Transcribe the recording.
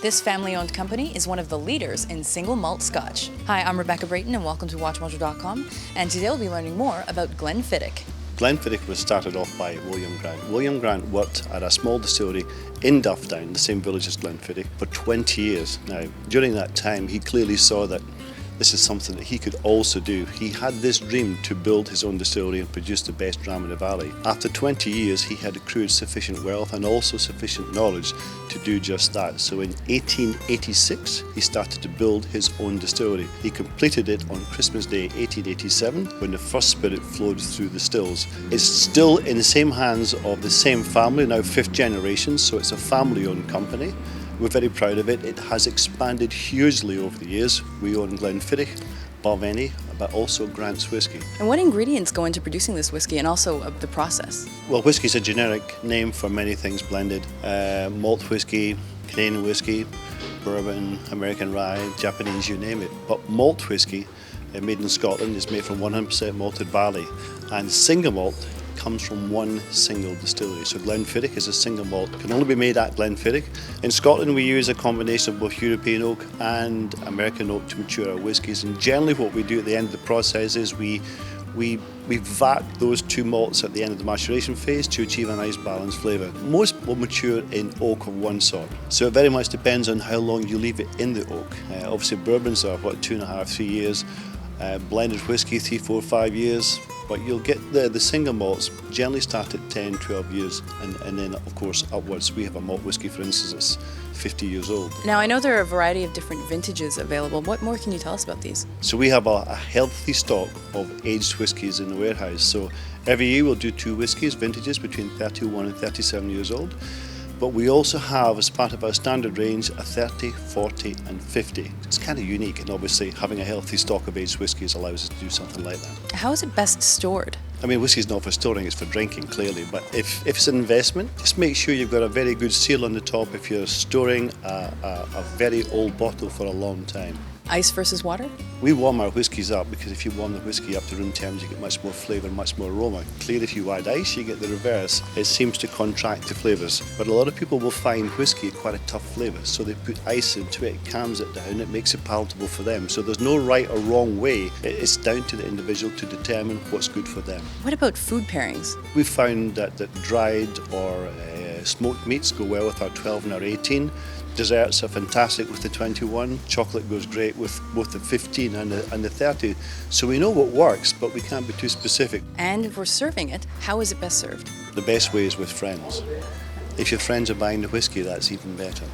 This family-owned company is one of the leaders in single malt Scotch. Hi, I'm Rebecca Brayton and welcome to WatchMojo.com, and today we'll be learning more about Glenfiddich. Glenfiddich was started off by William Grant. William Grant worked at a small distillery in Duffdown, the same village as Glenfiddich, for 20 years. Now, during that time, he clearly saw that this is something that he could also do. He had this dream to build his own distillery and produce the best dram in the valley. After 20 years, he had accrued sufficient wealth and also sufficient knowledge to do just that. So in 1886, he started to build his own distillery. He completed it on Christmas Day 1887, when the first spirit flowed through the stills. It's still in the same hands of the same family, now 5th generation, so it's a family-owned company. We're very proud of it. It has expanded hugely over the years. We own Glenfiddich, Balvenie, but also Grant's Whiskey. And what ingredients go into producing this whiskey and also the process? Well, whiskey is a generic name for many things blended. Malt whiskey, Canadian whiskey, bourbon, American rye, Japanese, you name it. But malt whiskey, made in Scotland, is made from 100% malted barley. And single malt comes from one single distillery. So Glenfiddich is a single malt, can only be made at Glenfiddich. In Scotland we use a combination of both European oak and American oak to mature our whiskies, and generally what we do at the end of the process is we vat those two malts at the end of the maturation phase to achieve a nice balanced flavour. Most will mature in oak of one sort, so it very much depends on how long you leave it in the oak. Obviously bourbons are 2.5, 3 years, blended whiskey 3, 4, 5 years, but you'll get the single malts generally start at 10, 12 years, and then of course upwards. We have a malt whiskey, for instance, that's 50 years old. Now I know there are a variety of different vintages available. What more can you tell us about these? So we have a healthy stock of aged whiskies in the warehouse. So every year we'll do 2 whiskies, vintages between 31 and 37 years old. But we also have, as part of our standard range, a 30, 40 and 50. It's kind of unique, and obviously having a healthy stock of aged whiskies allows us to do something like that. How is it best stored? I mean, whiskey's not for storing, it's for drinking, clearly. But if it's an investment, just make sure you've got a very good seal on the top if you're storing a very old bottle for a long time. Ice versus water? We warm our whiskies up because if you warm the whiskey up to room temp, you get much more flavour, much more aroma. Clearly, if you add ice, you get the reverse. It seems to contract the flavours. But a lot of people will find whiskey quite a tough flavour, so they put ice into it, it calms it down, it makes it palatable for them. So there's no right or wrong way. It's down to the individual to determine what's good for them. What about food pairings? We've found that dried or smoked meats go well with our 12 and our 18. Desserts are fantastic with the 21. Chocolate goes great with both the 15 and the 30. So we know what works, but we can't be too specific. And if we're serving it, how is it best served? The best way is with friends. If your friends are buying the whiskey, that's even better.